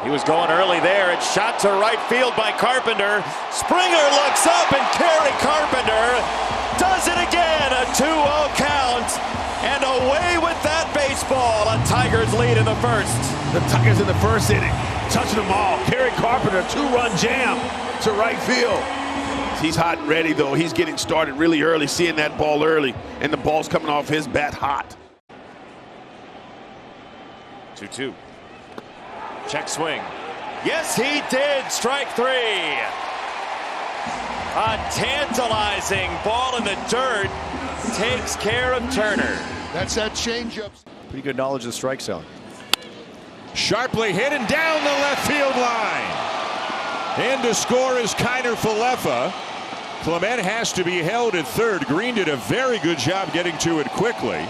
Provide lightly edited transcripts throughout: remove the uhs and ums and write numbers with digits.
He was going early there. It's shot to right field by Carpenter. Springer looks up, and Kerry Carpenter does it again. A 2-0 count, and away with that baseball. A Tigers lead in the first. The Tigers in the first inning, touching them all. Kerry Carpenter, 2-run jam to right field. He's hot and ready, though. He's getting started really early, seeing that ball early, and the ball's coming off his bat hot. 2-2. Check swing. Yes, he did. Strike three. A tantalizing ball in the dirt takes care of Turner. That's that changeup. Pretty good knowledge of the strike zone. Sharply hit and down the left field line. In to score is Kiner Falefa. Clement has to be held at third. Green did a very good job getting to it quickly.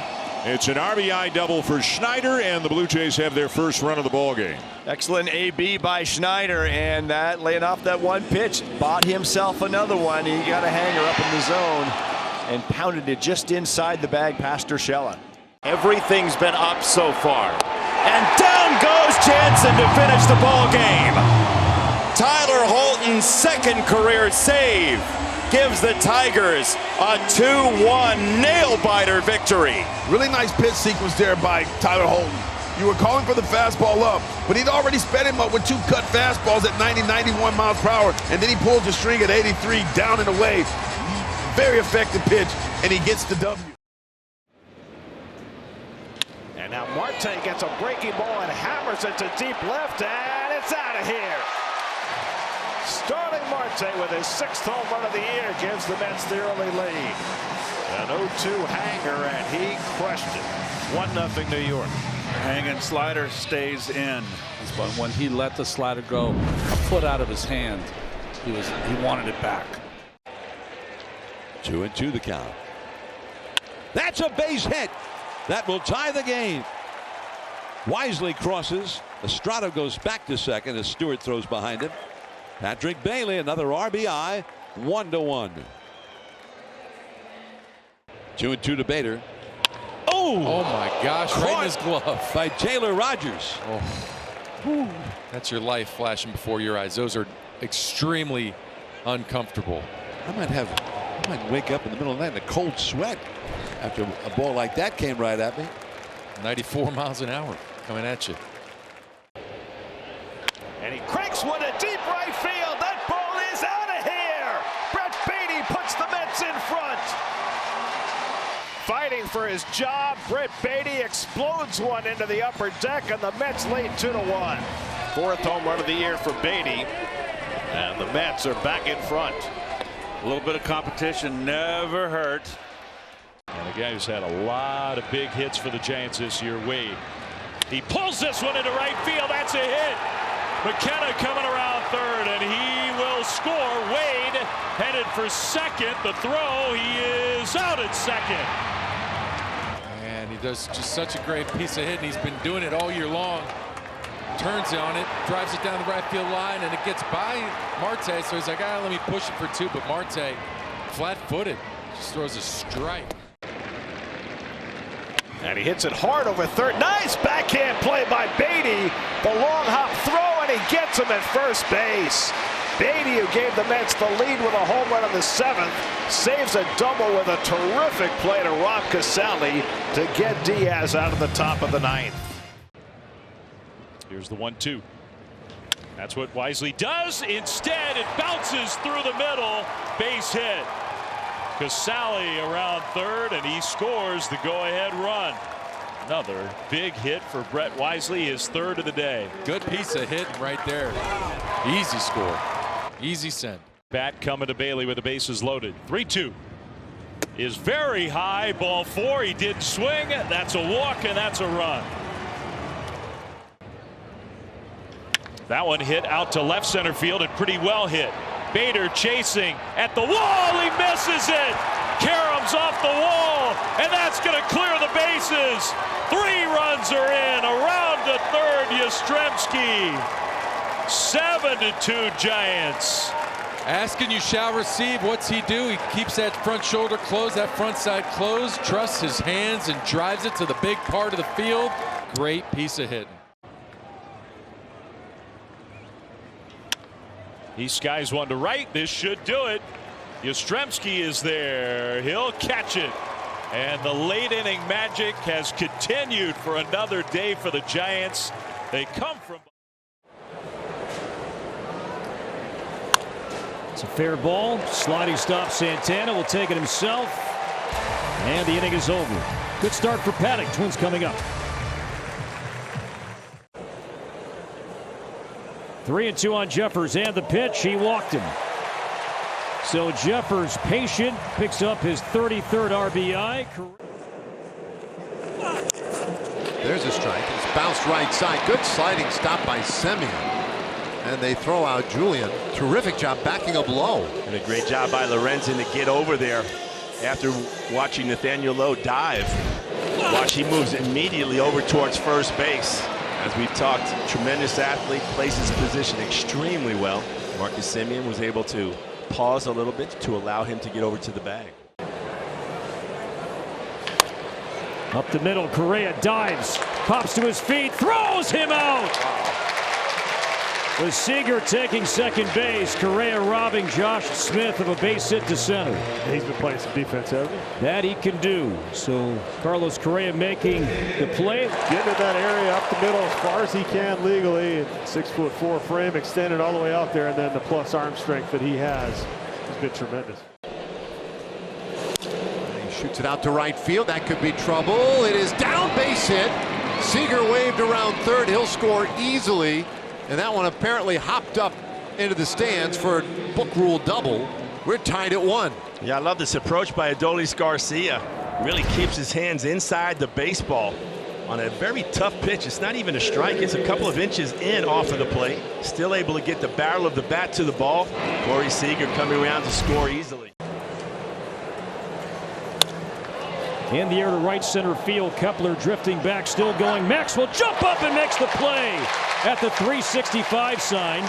It's an RBI double for Schneider, and the Blue Jays have their first run of the ball game. Excellent AB by Schneider, and that laying off that one pitch, bought himself another one. He got a hanger up in the zone and pounded it just inside the bag past Urshela. Everything's been up so far, and down goes Jansen to finish the ball game. Tyler Holton's second career save gives the Tigers a 2-1 nail-biter victory. Really nice pitch sequence there by Tyler Holton. You were calling for the fastball up, but he'd already sped him up with two cut fastballs at 90, 91 miles per hour, and then he pulls the string at 83 down and away. Very effective pitch, and he gets the W. And now Marte gets a breaking ball and hammers it to deep left, and it's out of here. Starling Marte with his 6th home run of the year gives the Mets the early lead. An 0-2 hanger, and he crushed it. 1-0 New York. Hanging slider stays in. But when he let the slider go a foot out of his hand, he wanted it back. 2-2 the count. That's a base hit. That will tie the game. Wisely crosses. Estrada goes back to second as Stewart throws behind him. Patrick Bailey, another RBI, 1-1. 2-2 to Bader. Oh my gosh, right in his glove. By Taylor Rogers. Oh. That's your life flashing before your eyes. Those are extremely uncomfortable. I might wake up in the middle of the night in a cold sweat after a ball like that came right at me. 94 miles an hour coming at you. And he cranks one to deep right field. That ball is out of here. Brett Beatty puts the Mets in front. Fighting for his job, Brett Beatty explodes one into the upper deck, and the Mets lead 2-1. 4th home run of the year for Beatty, and the Mets are back in front. A little bit of competition never hurt. And a guy who's had a lot of big hits for the Giants this year, Wade. He pulls this one into right field. That's a hit. McKenna coming around third, and he will score. Wade headed for second. The throw, he is out at second. And he does just such a great piece of hit, and he's been doing it all year long. Turns on it, drives it down the right field line, and it gets by Marte. So he's like, let me push it for 2. But Marte, flat-footed, just throws a strike. And he hits it hard over third. Nice backhand play by Beatty. The long hop throw, and he gets him at first base. Beatty, who gave the Mets the lead with a home run in the 7th, saves a double with a terrific play to Rob Casale to get Diaz out of the top of the 9th. Here's the 1-2. That's what Wisely does. Instead, it bounces through the middle. Base hit. Casale around third, and he scores the go-ahead run. Another big hit for Brett Wisely, his 3rd of the day. Good piece of hitting right there. Easy score. Easy send. Bat coming to Bailey with the bases loaded. 3-2 is very high. Ball 4. He did swing. That's a walk, and that's a run. That one hit out to left center field and pretty well hit. Bader chasing at the wall. He misses it. Karem's off the wall, and that's going to clear the bases. 3 runs are in. Around to third, Yastrzemski. 7-2 Giants. Asking you shall receive. What's he do? He keeps that front shoulder closed, that front side closed, trusts his hands, and drives it to the big part of the field. Great piece of hitting. He skies one to right. This should do it. Yastrzemski is there. He'll catch it. And the late inning magic has continued for another day for the Giants. They come from. It's a fair ball. Sliding stop. Santana will take it himself. And the inning is over. Good start for Paddock. Twins coming up. 3-2 on Jeffers, and the pitch. He walked him. So Jeffers, patient, picks up his 33rd RBI. There's a strike. It's bounced right side. Good sliding stop by Semien. And they throw out Julian. Terrific job backing up low. And a great job by Lorenzen to get over there after watching Nathaniel Lowe dive. Watch, he moves immediately over towards first base. As we've talked, tremendous athlete, places position extremely well. Marcus Semien was able to pause a little bit to allow him to get over to the bag. Up the middle, Correa dives, pops to his feet, throws him out. With Seager taking second base, Correa robbing Josh Smith of a base hit to center. He's been playing some defense, hasn't he? That he can do. So Carlos Correa making the play. Getting in that area up the middle as far as he can legally. 6'4" frame extended all the way out there, and then the plus arm strength that he has been tremendous. He shoots it out to right field. That could be trouble. It is down, base hit. Seager waved around third. He'll score easily. And that one apparently hopped up into the stands for a book rule double. We're tied at 1. Yeah, I love this approach by Adolis Garcia. Really keeps his hands inside the baseball on a very tough pitch. It's not even a strike. It's a couple of inches in off of the plate. Still able to get the barrel of the bat to the ball. Corey Seager coming around to score easily. In the air to right center field. Kepler drifting back, still going. Maxwell jump up and makes the play at the 365 sign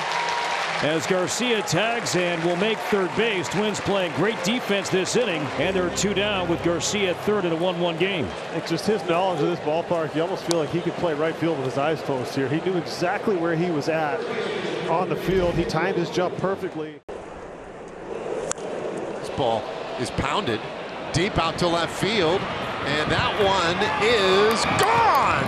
as Garcia tags and will make third base. Twins playing great defense this inning, and they're 2 down with Garcia at third in a 1-1 game. It's just his knowledge of this ballpark. You almost feel like he could play right field with his eyes closed here. He knew exactly where he was at on the field. He timed his jump perfectly. This ball is pounded deep out to left field, and that one is gone.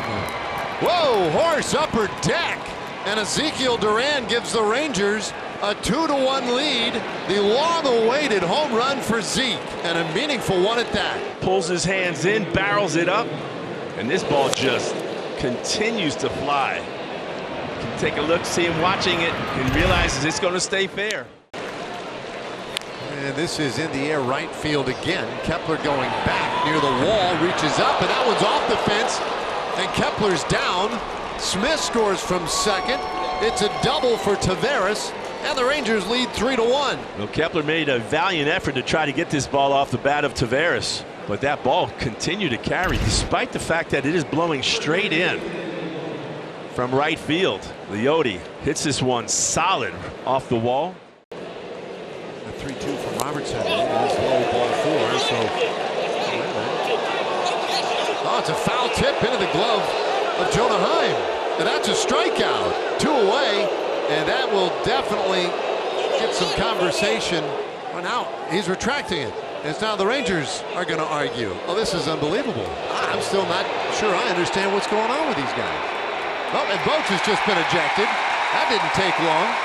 Whoa, horse upper deck, and Ezekiel Duran gives the Rangers a 2-1 lead. The long-awaited home run for Zeke, and a meaningful one at that. Pulls his hands in, barrels it up, and this ball just continues to fly. You can take a look, see him watching it, and realizes it's going to stay fair. And this is in the air right field again. Kepler going back near the wall, reaches up, and that one's off the fence. And Kepler's down. Smith scores from second. It's a double for Taveras, and the Rangers lead 3-1. Well, Kepler made a valiant effort to try to get this ball off the bat of Taveras, but that ball continued to carry despite the fact that it is blowing straight in from right field. Leote hits this one solid off the wall. 3-2 from Robertson. That's low ball 4. So, oh, it's a foul tip into the glove of Jonah Heim, and that's a strikeout. 2 away, and that will definitely get some conversation. Well, now he's retracting it. And it's now the Rangers are going to argue. Oh, this is unbelievable. I'm still not sure I understand what's going on with these guys. Oh, and Boach has just been ejected. That didn't take long.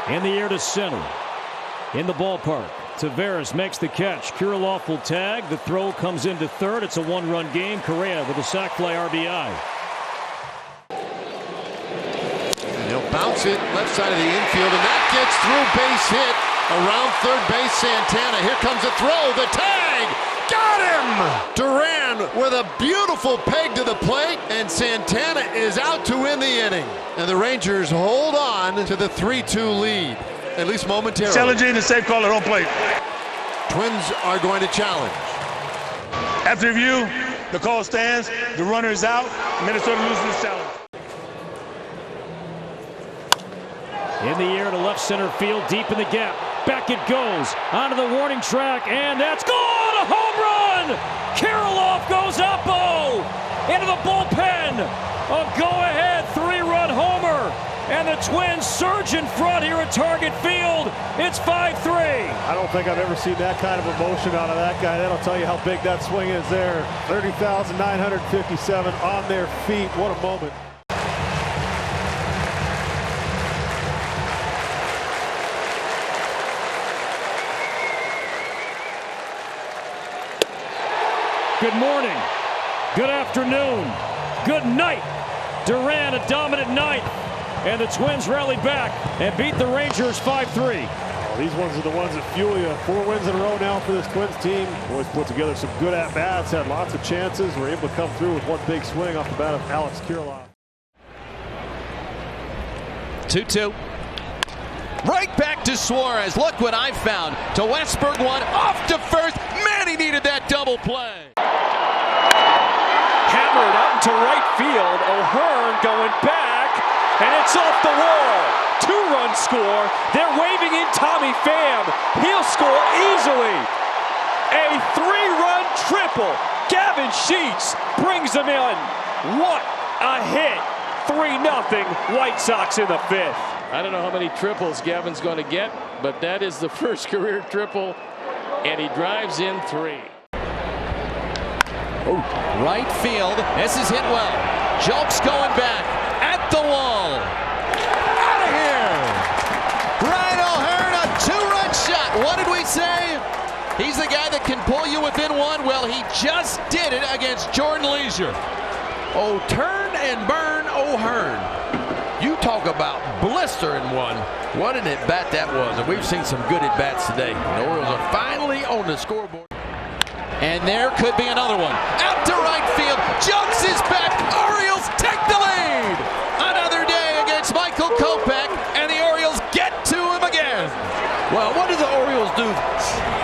In the air to center. In the ballpark. Taveras makes the catch. Kirilloff will tag. The throw comes into third. It's a 1-run game. Correa with a sac fly RBI. And he'll bounce it left side of the infield, and that gets through. Base hit around third base. Santana. Here comes a throw. The tag. Got him! Duran with a beautiful peg to the plate, and Santana is out to win the inning. And the Rangers hold on to the 3-2 lead, at least momentarily. Challenging the safe call at home plate. Twins are going to challenge. After review, the call stands. The runner is out. Minnesota loses this challenge. In the air to left center field, deep in the gap. Back it goes, onto the warning track, and that's gone! A home run! Kirilloff goes up, into the bullpen. A go-ahead Twins surge in front here at Target Field. It's 5-3. I don't think I've ever seen that kind of emotion out of that guy. That'll tell you how big that swing is there. 30,957 on their feet. What a moment. Good morning, good afternoon, good night. Duran a dominant night, and the Twins rallied back and beat the Rangers 5-3. These ones are the ones that fuel you. 4 wins in a row now for this Twins team. Boys put together some good at-bats, had lots of chances, were able to come through with one big swing off the bat of Alex Kirilloff. 2-2. Right back to Suarez. Look what I found. To Westberg, one off to first. Man, he needed that double play. Hammered out into right field. O'Hearn going back, and it's off the wall. 2-run score. They're waving in Tommy Pham. He'll score easily. A 3-run triple. Gavin Sheets brings them in. What a hit. 3-0 White Sox in the 5th. I don't know how many triples Gavin's going to get, but that is the first career triple, and he drives in 3. Oh, right field. This is hit well. Julks going back at the wall. Out of here. Ryan O'Hearn, a 2-run shot. What did we say? He's the guy that can pull you within 1. Well, he just did it against Jordan Leisure. Oh, turn and burn O'Hearn. You talk about blistering one. What an at-bat that was. And we've seen some good at-bats today. The Orioles are finally on the scoreboard. And there could be another one. Out to right field. Julks is back. Orioles take the lead. Another day against Michael Kopech. And the Orioles get to him again. Well, what did the Orioles do?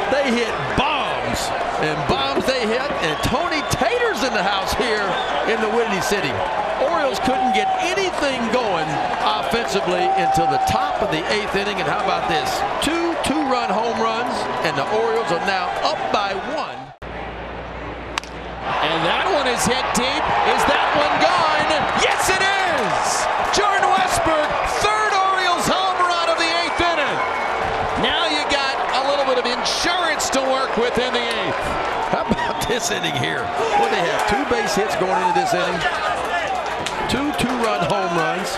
They hit bombs. And bombs they hit. And Tony Tater's in the house here in the Windy City. Orioles couldn't get anything going offensively until the top of the 8th inning. And how about this? 2 2-run home runs, and the Orioles are now up by 1. And that one is hit deep. Is that one gone? Yes, it is! Jordan Westberg, 3rd Orioles home run of the 8th inning. Now you got a little bit of insurance to work with in the 8th. How about this inning here? What do they have? 2 base hits going into this inning. 2 2-run home runs,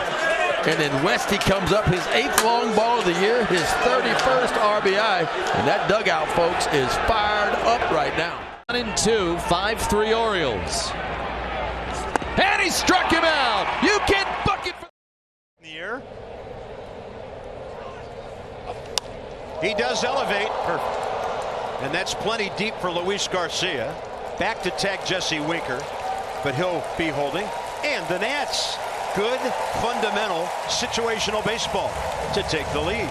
and then Westy comes up, his 8th long ball of the year, his 31st RBI, and that dugout, folks, is fired up right now. 1-2, 5-3 Orioles. And he struck him out. You can bucket for in the air. He does elevate. Perfect. And that's plenty deep for Luis Garcia. Back to tag Jesse Winker, but he'll be holding. And the Nats, good, fundamental, situational baseball to take the lead.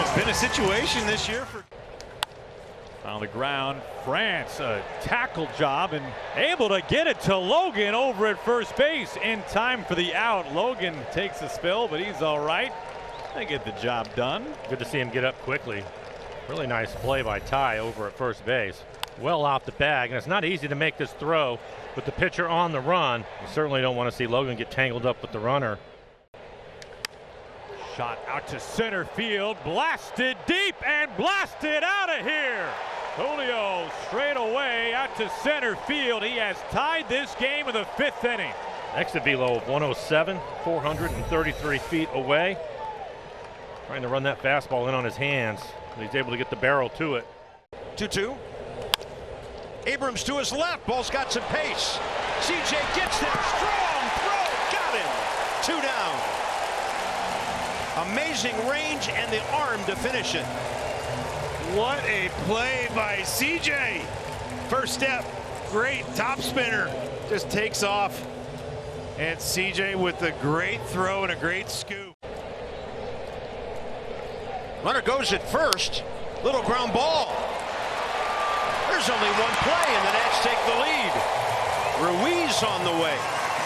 It's been a situation this year for. On the ground, France, a tackle job and able to get it to Logan over at first base in time for the out. Logan takes a spill, but he's all right. They get the job done. Good to see him get up quickly. Really nice play by Ty over at first base. Well off the bag, and it's not easy to make this throw with the pitcher on the run. You certainly don't want to see Logan get tangled up with the runner. Shot out to center field, blasted deep and blasted out of here. Julio straight away out to center field. He has tied this game in the 5th inning. Exit velo of 107, 433 feet away. Trying to run that fastball in on his hands. He's able to get the barrel to it. 2-2. Abrams to his left. Ball's got some pace. CJ gets there. Strong throw. Got him. 2 down. Amazing range and the arm to finish it. What a play by CJ. First step. Great top spinner. Just takes off. And CJ with a great throw and a great scoop. Runner goes at first. Little ground ball. There's only one play, and the Nats take the lead. Ruiz on the way.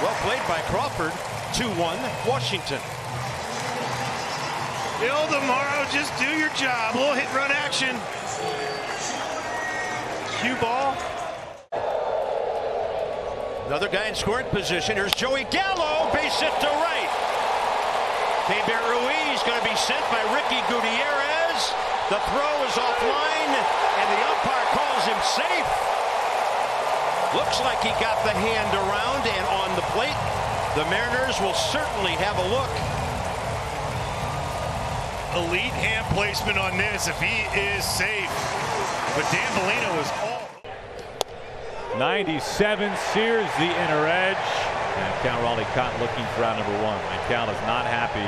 Well played by Crawford. 2-1 Washington. Tomorrow, just do your job. A little hit run action. Cue ball. Another guy in scoring position. Here's Joey Gallo. Base hit to right. Keibert Ruiz going to be sent by Ricky Gutierrez. The throw is offline, and the umpire calls him safe. Looks like he got the hand around and on the plate. The Mariners will certainly have a look. Elite hand placement on this if he is safe. But Dan Bellino is all. 97 sears the inner edge. And Cal Raleigh caught looking for out number 1. And Cal is not happy.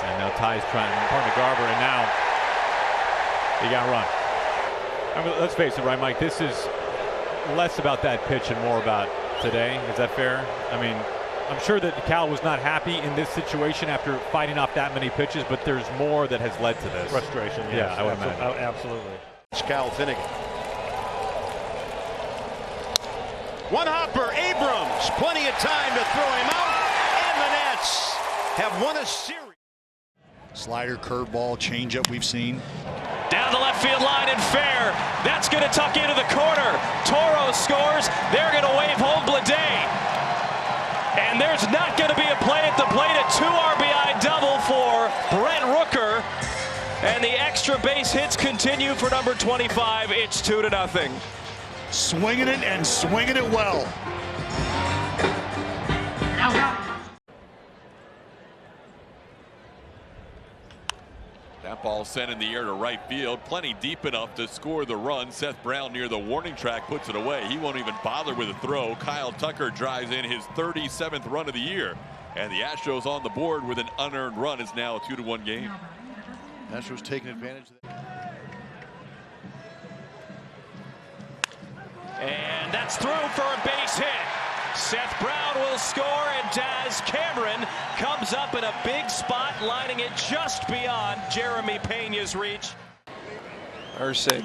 And now Ty's trying to turn to Garber, and now he got run. I mean, let's face it, right, Mike? This is less about that pitch and more about today. Is that fair? I mean, I'm sure that Cal was not happy in this situation after fighting off that many pitches, but there's more that has led to this. Frustration, yes. Yeah, I would imagine. Absolutely. It's Cal Finnegan. One hopper, Abrams, plenty of time to throw him out, and the Nats have won a series. Slider, curveball, changeup we've seen. Down the left field line and fair. That's going to tuck into the corner. Toro scores. They're going to wave home Bleday. And there's not going to be a play at the plate. A 2 RBI double for Brent Rooker. And the extra base hits continue for number 25. It's 2-0. Swinging it and swinging it well. That ball sent in the air to right field, plenty deep enough to score the run. Seth Brown near the warning track puts it away. He won't even bother with a throw. Kyle Tucker drives in his 37th run of the year, and the Astros on the board with an unearned run. Is now a 2-1 game. Astros taking advantage of that. And that's through for a base hit. Seth Brown will score, and Daz Cameron comes up in a big spot, lining it just beyond Jeremy Pena's reach. Ursig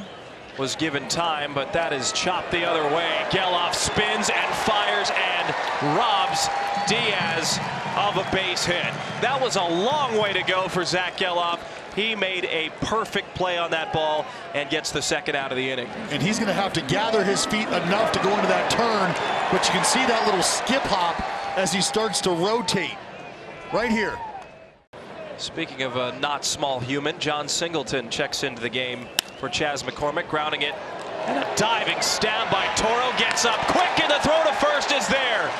was given time, but that is chopped the other way. Geloff spins and fires and robs Diaz of a base hit. That was a long way to go for Zach Geloff. He made a perfect play on that ball and gets the second out of the inning. And he's going to have to gather his feet enough to go into that turn, but you can see that little skip hop as he starts to rotate right here. Speaking of a not small human, John Singleton checks into the game for Chas McCormick, grounding it. And a diving stab by Toro, gets up quick, and the throw to first is there.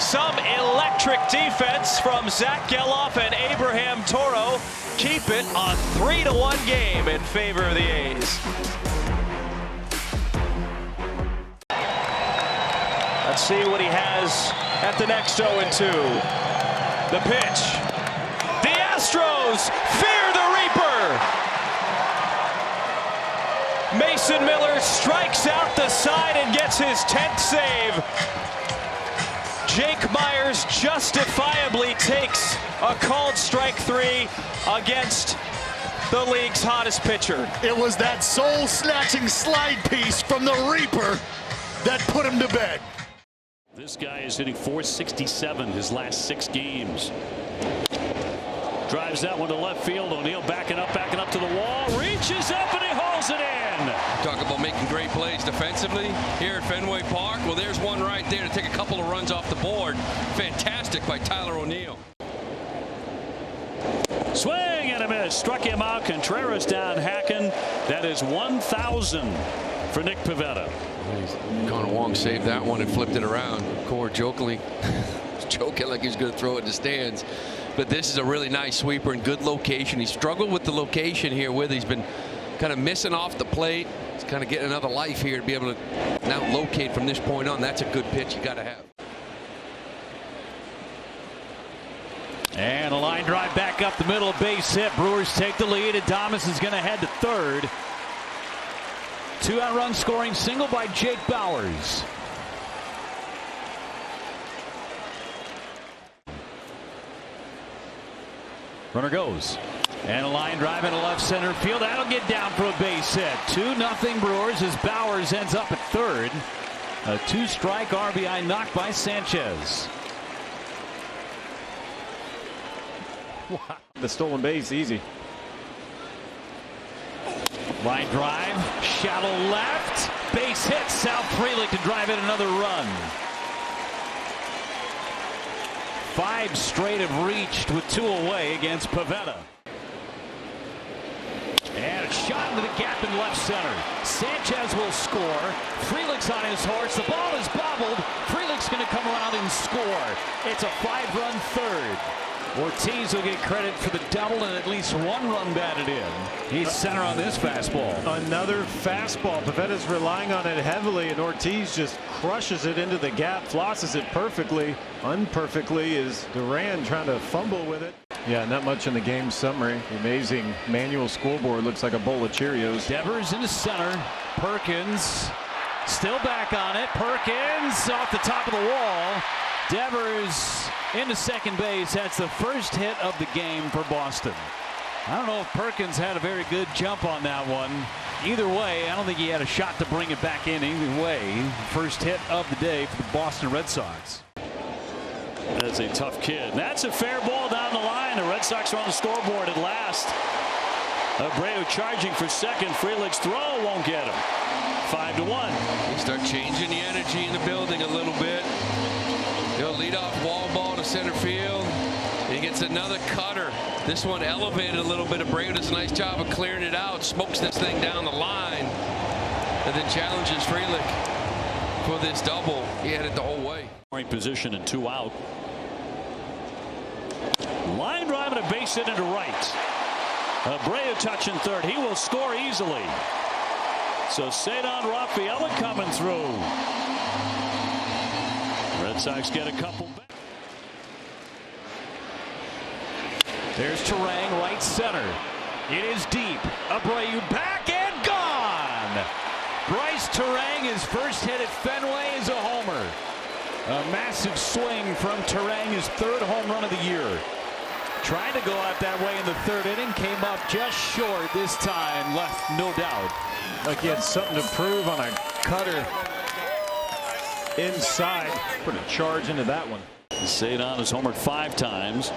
Some electric defense from Zach Geloff and Abraham Toro keep it a 3-1 game in favor of the A's. Let's see what he has at the next 0-2. The pitch. The Astros fear the Reaper. Mason Miller strikes out the side and gets his 10th save. Jake Myers justifiably takes a called strike 3 against the league's hottest pitcher. It was that soul-snatching slide piece from the Reaper that put him to bed. This guy is hitting .467 his last 6 games. Drives that one to left field. O'Neill backing up to the wall. Reaches up and he hauls it in. Talk about making great plays defensively here at Fenway Park. Well, there's one right there to take a couple of runs off the board. Fantastic by Tyler O'Neill. Swing and a miss. Struck him out. Contreras down hacking. That is 1,000 for Nick Pivetta. Connor Wong saved that one and flipped it around. Core jokingly joking like he was going to throw it in the stands. But this is a really nice sweeper and good location. He struggled with the location here with. He's been kind of missing off the plate. He's kind of getting another life here to be able to now locate from this point on. That's a good pitch you got to have. And a line drive back up the middle, base hit. Brewers take the lead. Adames is going to head to third. 2-out run scoring single by Jake Bauers. Runner goes. And a line drive into left center field. That'll get down for a base hit. 2-0 Brewers as Bauers ends up at third. A 2-strike RBI knock by Sanchez. Wow. The stolen base easy. Line drive, shallow left, base hit. Sal Frelick to drive in another run. 5 straight have reached with 2 away against Pivetta. And a shot into the gap in left center. Sanchez will score. Frelick's on his horse. The ball is bobbled. Frelick's going to come around and score. It's a 5-run third. Ortiz will get credit for the double and at least 1 run batted in. He's center on this fastball. Another fastball. Pavetta's relying on it heavily, and Ortiz just crushes it into the gap, flosses it perfectly. Unperfectly is Duran trying to fumble with it. Yeah, not much in the game summary. Amazing manual scoreboard. Looks like a bowl of Cheerios. Devers into center. Perkins still back on it. Perkins off the top of the wall. Devers into second base. That's the first hit of the game for Boston. I don't know if Perkins had a very good jump on that one. Either way, I don't think he had a shot to bring it back in either way. First hit of the day for the Boston Red Sox. That's a tough kid. That's a fair ball down the line. The Red Sox are on the scoreboard at last. Abreu charging for second. Frelick's throw won't get him. 5-1. They start changing the energy in the building a little bit. He'll lead off wall ball to center field. He gets another cutter. This one elevated a little bit. Abreu does a nice job of clearing it out. Smokes this thing down the line. And then challenges Frelick for this double. He had it the whole way. Position and 2 out. Line drive and a base hit into right. Abreu touching third. He will score easily. So Cedar Rafaela coming through. Red Sox get a couple back. There's Turang, right center. It is deep. Abreu back and gone. Bryce Turang, his first hit at Fenway is a homer. A massive swing from Turang, his 3rd home run of the year. Trying to go out that way in the 3rd inning, came up just short this time, left no doubt. Like he had something to prove on a cutter inside. Put a charge into that one. Cedar has homered 5 times.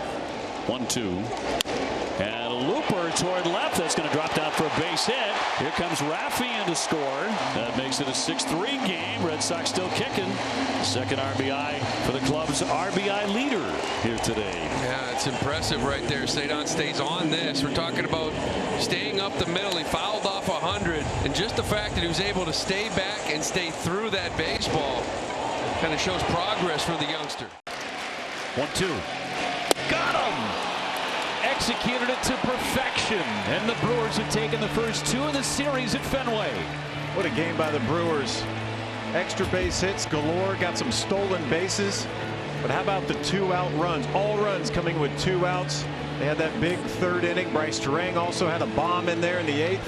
1-2. And a looper toward left. That's going to drop down for a base hit. Here comes Raffy in to score. That makes it a 6-3 game. Red Sox still kicking. Second RBI for the club's RBI leader here today. Yeah, it's impressive right there. Cedar stays on this. We're talking about staying up the middle. He fouled off 100. And just the fact that he was able to stay back and stay through that baseball kind of shows progress for the youngster. 1-2. Got him! Executed it to perfection, and the Brewers have taken the first 2 of the series at Fenway. What a game by the Brewers. Extra base hits galore, got some stolen bases. But how about the 2-out runs? All runs coming with 2 outs. They had that big 3rd inning. Bryce Turang also had a bomb in there in the 8th.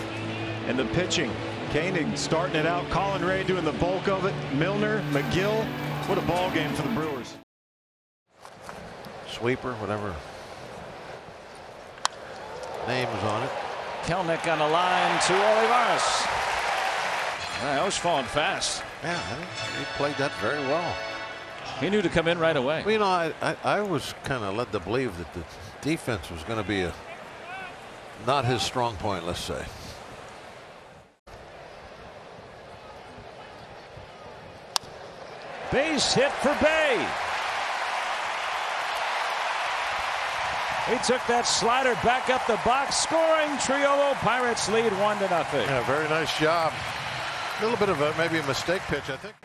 And the pitching. Koenig starting it out. Colin Ray doing the bulk of it. Milner, McGill. What a ball game for the Brewers. Sweeper, whatever name was on it. Kelnick on the line to Olivares. That was falling fast. Yeah, he played that very well. He knew to come in right away. Well, you know, I was kind of led to believe that the defense was going to be not his strong point, let's say. Base hit for Bay. He took that slider back up the box, scoring. Triolo Pirates lead 1-0. Yeah, very nice job. A little bit of maybe a mistake pitch, I think.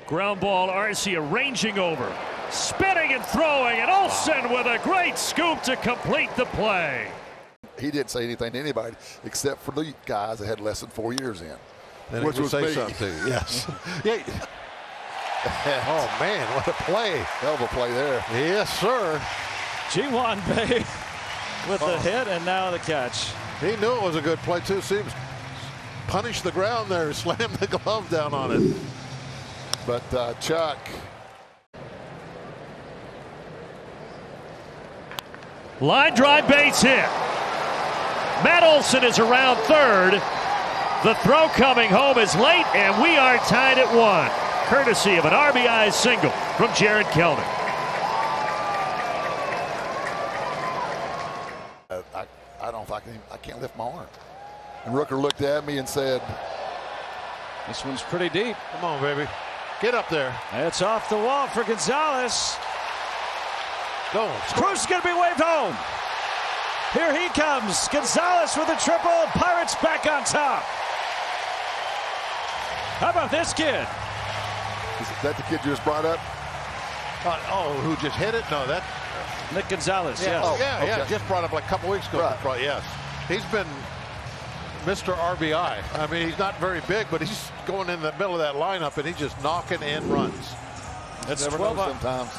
Ground ball, Arcia ranging over, spinning and throwing, and Olsen with a great scoop to complete the play. He didn't say anything to anybody except for the guys that had less than 4 years in, then which was say me. Something to you. Yes. Yeah. Oh man, what a play! Hell of a play there. Yes, sir. G1 Bay with the hit and now the catch. He knew it was a good play too. Seems punished the ground there, slammed the glove down on it. But Chuck. Line drive base hit. Matt Olson is around third. The throw coming home is late, and we are tied at 1. Courtesy of an RBI single from Jared Kelnick. I don't know if I can't lift my arm. And Rooker looked at me and said, "This one's pretty deep. Come on, baby." Get up there. It's off the wall for Gonzalez. Go. Cruz is going to be waved home. Here he comes. Gonzalez with a triple. Pirates back on top. How about this kid? Is that the kid you just brought up? Who just hit it? No, that. Nick Gonzalez, Yeah, yes. yeah. Just brought up like a couple weeks ago. Right. Yes. He's been Mr. RBI. I mean, he's not very big, but he's going in the middle of that lineup, and he's just knocking in runs. That's Never 12 know sometimes.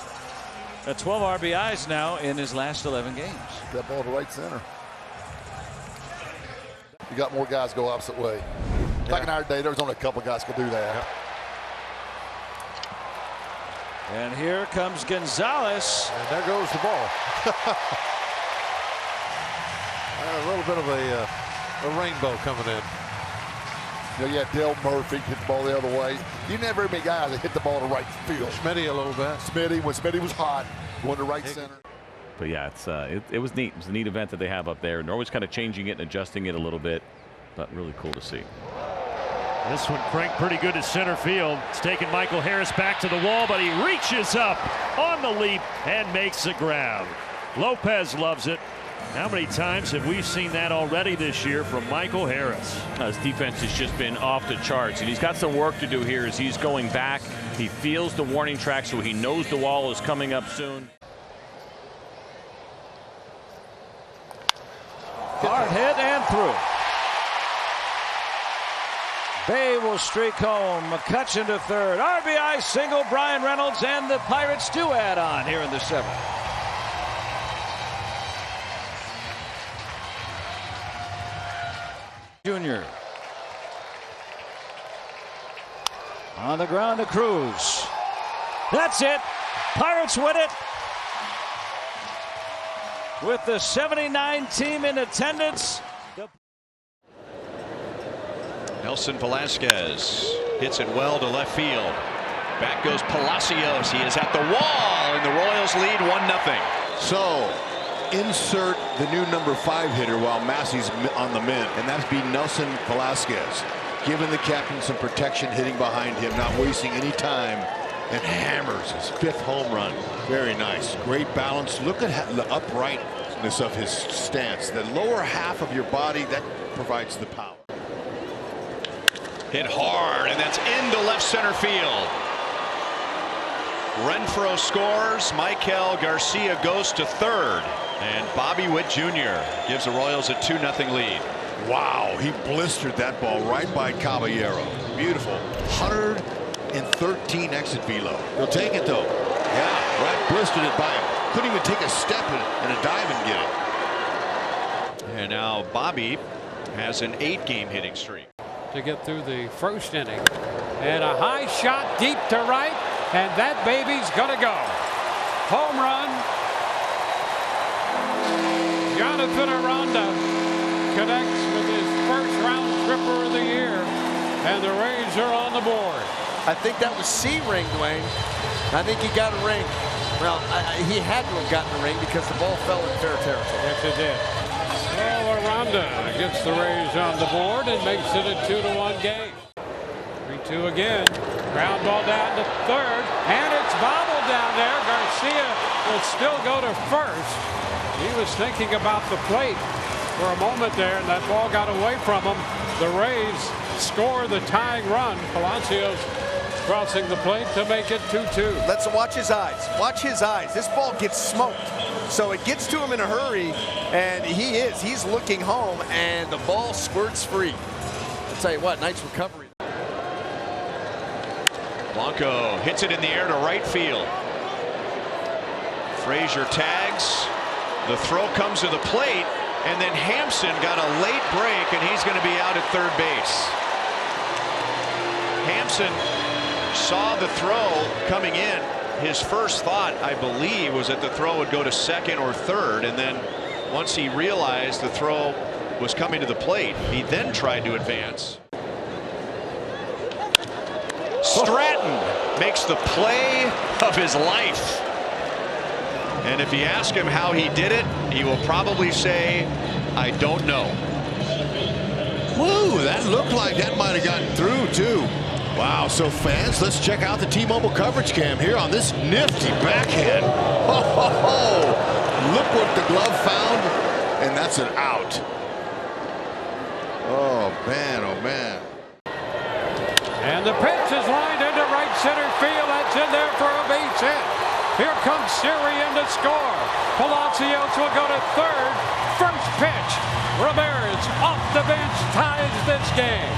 12 RBIs now in his last 11 games. That ball to right center. You got more guys go opposite way. Back in our day, there was only a couple of guys could do that. Yep. And here comes Gonzalez. And there goes the ball. A little bit of a rainbow coming in. You know, Dale Murphy hit the ball the other way. You never meet guys that hit the ball to right field. Smitty a little bit. Smitty, when Smitty was hot, going to right center. But yeah, it was neat. It was a neat event that they have up there. And they're always kind of changing it and adjusting it a little bit, but really cool to see. This one cranked pretty good to center field. It's taking Michael Harris back to the wall, but he reaches up on the leap and makes the grab. Lopez loves it. How many times have we seen that already this year from Michael Harris? His defense has just been off the charts, and he's got some work to do here as he's going back. He feels the warning track, so he knows the wall is coming up soon. Hard hit and through. Bay will streak home. McCutcheon to third. RBI single. Brian Reynolds, and the Pirates do add on here in the seventh. Junior. On the ground to Cruz. That's it. Pirates win it. With the 79 team in attendance. Nelson Velasquez hits it well to left field. Back goes Palacios. He is at the wall, and the Royals lead 1-0. So insert the new number 5 hitter while Massey's on the mint, and that'd be Nelson Velasquez, giving the captain some protection, hitting behind him, not wasting any time, and hammers his 5th home run. Very nice. Great balance. Look at the uprightness of his stance. The lower half of your body, that provides the power. Hit hard, and that's into left center field. Renfroe scores. Michael Garcia goes to third. And Bobby Witt Jr. gives the Royals a 2-0 lead. Wow, he blistered that ball right by Caballero. Beautiful. 113 exit velo. He'll take it, though. Yeah, right, blistered it by him. Couldn't even take a step and a dive and get it. And now Bobby has an 8-game hitting streak. To get through the first inning. And a high shot deep to right, and that baby's gonna go. Home run. Jonathan Aranda connects with his first round tripper of the year, and the Rays are on the board. I think that was C-ring, Dwayne. I think he got a ring. Well, he had to have gotten a ring because the ball fell in fair territory. Yes, it did. Well, Aranda gets the Rays on the board and makes it a 2-1 game. 3-2 again. Ground ball down to third, and it's bobbled down there. Garcia will still go to first. He was thinking about the plate for a moment there, and that ball got away from him. The Rays score the tying run. Palacios crossing the plate to make it 2-2. Let's watch his eyes. Watch his eyes. This ball gets smoked. So it gets to him in a hurry, and he's looking home, and the ball squirts free. I'll tell you what, nice recovery. Blanco hits it in the air to right field. Frazier tags. The throw comes to the plate, and then Hampson got a late break, and he's going to be out at third base. Hampson saw the throw coming in. His first thought, I believe, was that the throw would go to second or third, and then once he realized the throw was coming to the plate, he then tried to advance. Stratton makes the play of his life. And if you ask him how he did it, he will probably say, I don't know. Woo, that looked like that might have gotten through, too. Wow, so fans, let's check out the T-Mobile coverage cam here on this nifty backhand. Look what the glove found, and that's an out. Oh, man, oh, man. And the pitch is lined into right center field. That's in there for a base hit. Here comes Siri in to score. Palacios will go to third. First pitch. Ramirez off the bench ties this game.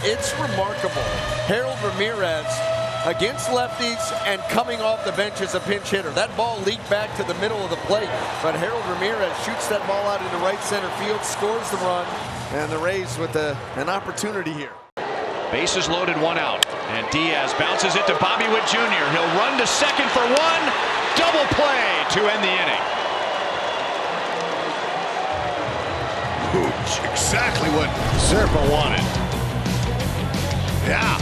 It's remarkable. Harold Ramirez against lefties and coming off the bench as a pinch hitter. That ball leaked back to the middle of the plate, but Harold Ramirez shoots that ball out into right center field, scores the run, and the Rays with an opportunity here. Bases loaded, 1 out. And Diaz bounces it to Bobby Witt Jr. He'll run to second for 1. Double play to end the inning. Exactly what Serpa wanted. Yeah.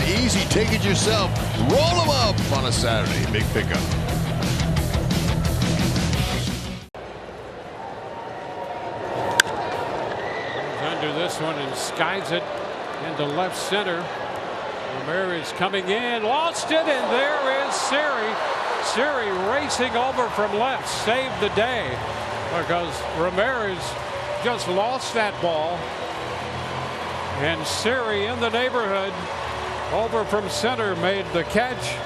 Easy, take it yourself. Roll them up on a Saturday. Big pickup. Under this one and skies it into left center. Ramirez coming in, lost it, and there is Siri. Siri racing over from left, saved the day because Ramirez just lost that ball. And Siri in the neighborhood over from center made the catch,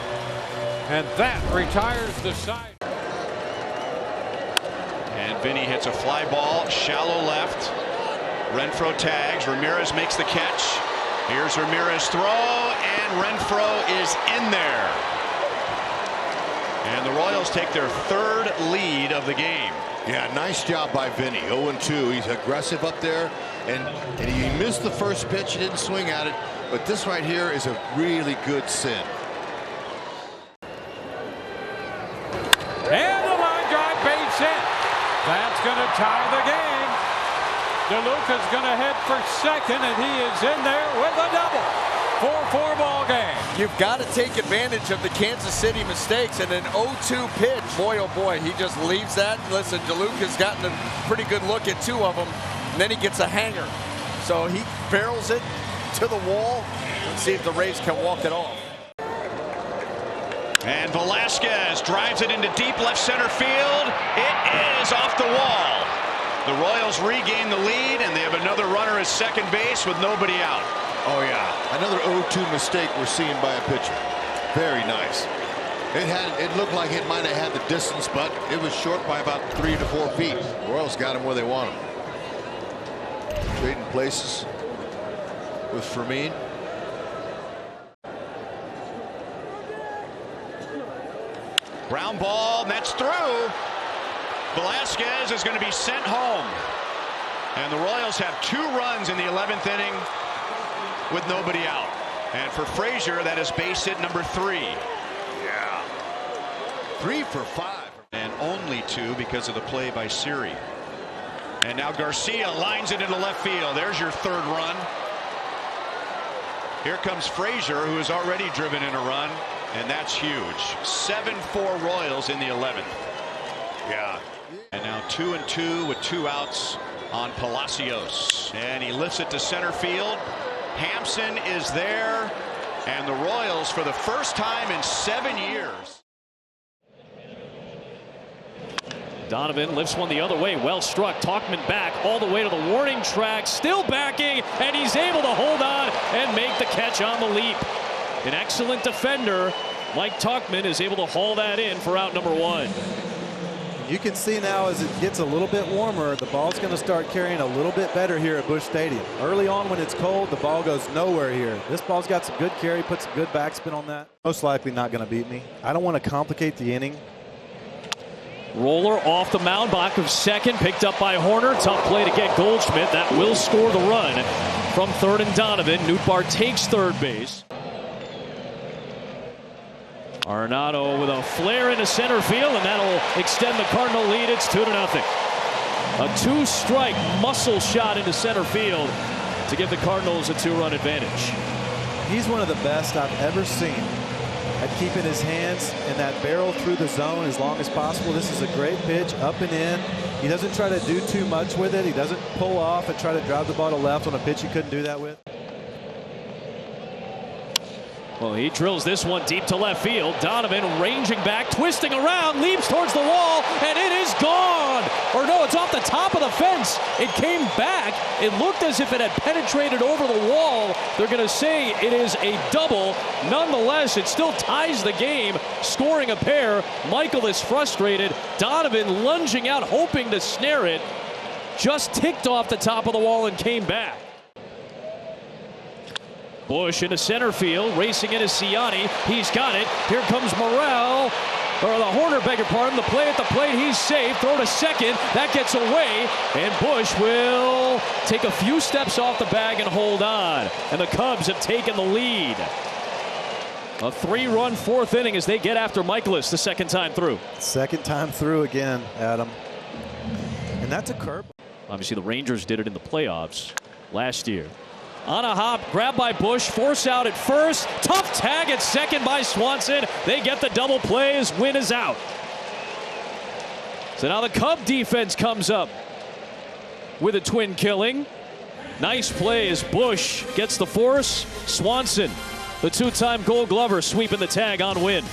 and that retires the side. And Vinny hits a fly ball, shallow left. Renfroe tags. Ramirez makes the catch. Here's Ramirez throw, and Renfroe is in there. And the Royals take their third lead of the game. Yeah, nice job by Vinny. 0-2. He's aggressive up there, and he missed the first pitch. He didn't swing at it, but this right here is a really good sin. And the line drive base hit. That's going to tie the game. DeLuca's going to head for second, and he is in there with a double. 4-4 ball game. You've got to take advantage of the Kansas City mistakes, and an 0-2 pitch. Boy, oh boy, he just leaves that. Listen, DeLuca's gotten a pretty good look at 2 of them, and then he gets a hanger. So he barrels it to the wall. Let's see if the Rays can walk it off. And Velasquez drives it into deep left center field. It is off the wall. The Royals regain the lead, and they have another runner at second base with nobody out. Oh, yeah. Another 0-2 mistake we're seeing by a pitcher. Very nice. It looked like it might have had the distance, but it was short by about 3 to 4 feet. The Royals got him where they want him. Trading places with Fermin. Ground ball, and that's through. Velasquez is going to be sent home. And the Royals have 2 runs in the 11th inning with nobody out. And for Frazier, that is base hit number 3. Yeah. 3 for 5. And only 2 because of the play by Siri. And now Garcia lines it into left field. There's your 3rd run. Here comes Frazier, who has already driven in a run, and that's huge. 7-4 Royals in the 11th. Yeah. And now 2-2 with 2 outs on Palacios. And he lifts it to center field. Hampson is there. And the Royals, for the first time in 7 years. Donovan lifts one the other way. Well struck. Tauchman back all the way to the warning track. Still backing, and he's able to hold on and make the catch on the leap. An excellent defender. Mike Tauchman is able to haul that in for out number 1. You can see now as it gets a little bit warmer, the ball's going to start carrying a little bit better here at Busch Stadium. Early on when it's cold, the ball goes nowhere here. This ball's got some good carry, put some good backspin on that. Most likely not going to beat me. I don't want to complicate the inning. Roller off the mound, back of second, picked up by Horner. Tough play to get Goldschmidt. That will score the run from third and Donovan. Nootbaar takes third base. Arenado with a flare into center field, and that'll extend the Cardinal lead. It's 2-0. A 2-strike muscle shot into center field to give the Cardinals a 2-run advantage. He's one of the best I've ever seen at keeping his hands in that barrel through the zone as long as possible. This is a great pitch, up and in. He doesn't try to do too much with it. He doesn't pull off and try to drive the ball to left on a pitch he couldn't do that with. Well, he drills this one deep to left field. Donovan ranging back, twisting around, leaps towards the wall, and it is gone. Or no, it's off the top of the fence. It came back. It looked as if it had penetrated over the wall. They're going to say it is a double. Nonetheless, it still ties the game, scoring a pair. Michael is frustrated. Donovan lunging out, hoping to snare it. Just ticked off the top of the wall and came back. Bush into center field, racing into Ciani. He's got it. Here comes Morel, or the Horner, beg your pardon. The play at the plate, he's safe. Throw to second. That gets away, and Bush will take a few steps off the bag and hold on. And the Cubs have taken the lead. A 3-run fourth inning as they get after Michaelis the second time through. Second time through again, Adam. And that's a curve. Obviously, the Rangers did it in the playoffs last year. On a hop, grabbed by Bush, force out at first. Tough tag at second by Swanson. They get the double play as Wynn is out. So now the Cub defense comes up with a twin killing. Nice play as Bush gets the force. Swanson, the two-time Gold Glover, sweeping the tag on Wynn.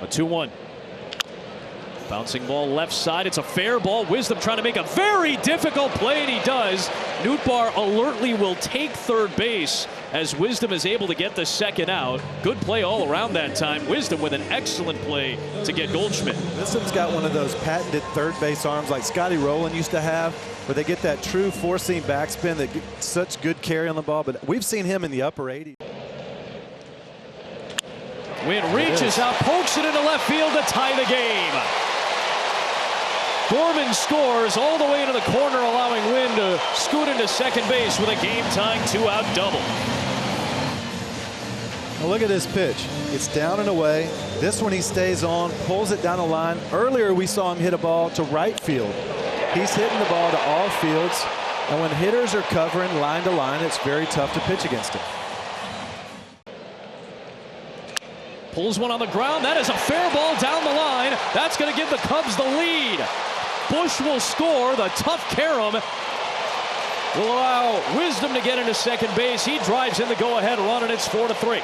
A 2-1. Bouncing ball left side. It's a fair ball. Wisdom trying to make a very difficult play, and he does. Nootbaar alertly will take third base as Wisdom is able to get the second out. Good play all around that time. Wisdom with an excellent play to get Goldschmidt. Wisdom's got one of those patented third base arms like Scotty Rowland used to have, where they get that true four-seam backspin that gets such good carry on the ball. But we've seen him in the upper 80s. Wynn reaches out, pokes it into left field to tie the game. Gorman scores all the way into the corner, allowing Wynn to scoot into second base with a game-tying two-out double. Now look at this pitch. It's down and away. This one he stays on, pulls it down the line. Earlier we saw him hit a ball to right field. He's hitting the ball to all fields, and when hitters are covering line to line, it's very tough to pitch against him. Pulls one on the ground. That is a fair ball down the line. That's going to give the Cubs the lead. Bush will score. The tough Karam will allow Wisdom to get into second base. He drives in the go-ahead run, and it's 4-3.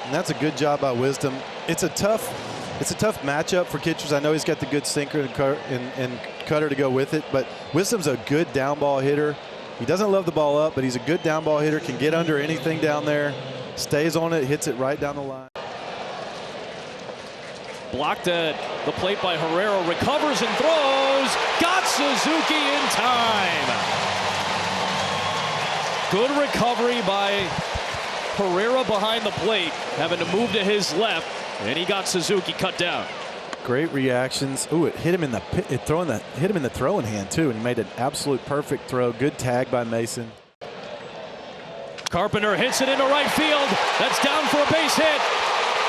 And that's a good job by Wisdom. It's a tough matchup for pitchers. I know he's got the good sinker and cutter to go with it, but Wisdom's a good down ball hitter. He doesn't love the ball up, but he's a good down ball hitter, can get under anything down there, stays on it, hits it right down the line. Blocked at the plate by Herrera, recovers and throws. Got Suzuki in time. Good recovery by Herrera behind the plate, having to move to his left, and he got Suzuki cut down. Great reactions. Ooh, it hit him in the hit him in the throwing hand too, and he made an absolute perfect throw. Good tag by Mason. Carpenter hits it into right field. That's down for a base hit.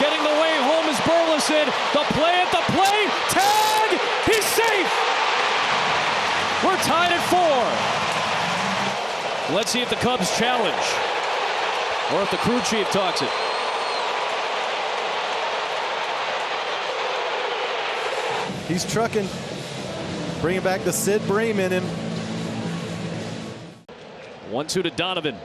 Getting the way home is Burleson. The play at the plate. Tag! He's safe! We're tied at 4. Let's see if the Cubs challenge, or if the crew chief talks it. He's trucking. Bringing back the Sid Bream in him. 1-2 to Donovan.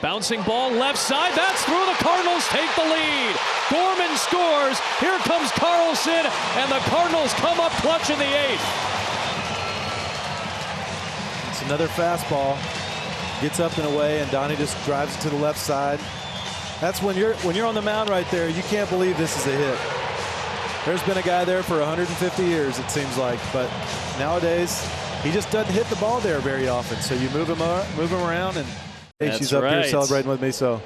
Bouncing ball left side. That's through. The Cardinals take the lead. Gorman scores. Here comes Carlson, and the Cardinals come up clutch in the 8th. It's another fastball. Gets up and away, and Donnie just drives it to the left side. That's when you're on the mound right there. You can't believe this is a hit. There's been a guy there for 150 years, it seems like, but nowadays he just doesn't hit the ball there very often. So you move him around, and hey, she's up here celebrating with me, so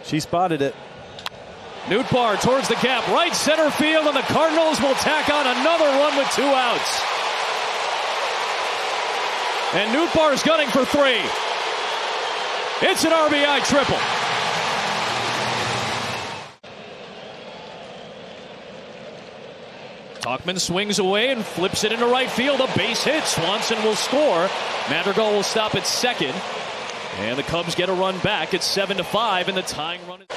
she spotted it. Nootbaar towards the gap, right center field, and the Cardinals will tack on another run with 2 outs. And Nootbaar's gunning for 3. It's an RBI triple. Tauchman swings away and flips it into right field. A base hit. Swanson will score. Madrigal will stop at second. And the Cubs get a run back. It's 7-5, and the tying run is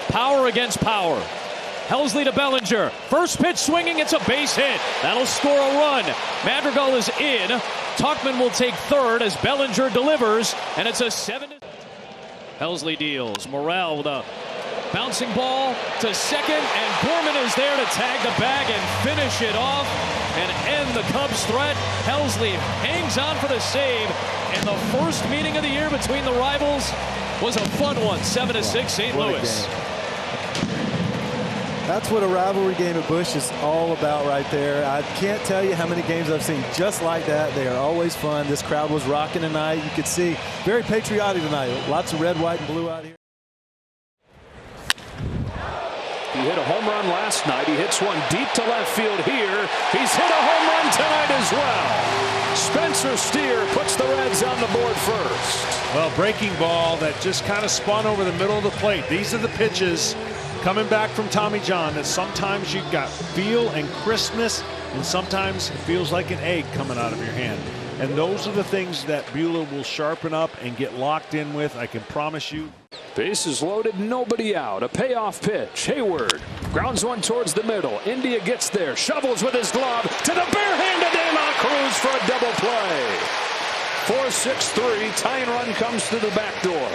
power against power. Helsley to Bellinger. First pitch swinging. It's a base hit. That'll score a run. Madrigal is in. Tauchman will take third as Bellinger delivers, and it's a 7. Helsley deals. Morrell with a bouncing ball to second, and Gorman is there to tag the bag and finish it off and end the Cubs' threat. Helsley hangs on for the save, and the first meeting of the year between the rivals was a fun one. 7-6 St. Louis. That's what a rivalry game at Busch is all about right there. I can't tell you how many games I've seen just like that. They are always fun. This crowd was rocking tonight. You could see very patriotic tonight. Lots of red, white, and blue out here. He hit a home run last night. He hits one deep to left field here. He's hit a home run tonight as well. Spencer Steer puts the Reds on the board first. Well, breaking ball that just kind of spun over the middle of the plate. These are the pitches coming back from Tommy John that sometimes you've got feel and crispness, and sometimes it feels like an egg coming out of your hand. And those are the things that Buehler will sharpen up and get locked in with, I can promise you. Bases loaded, nobody out. A payoff pitch. Hayward grounds one towards the middle. India gets there, shovels with his glove to the barehanded De La Cruz for a double play. 4-6-3, tying run comes through the back door.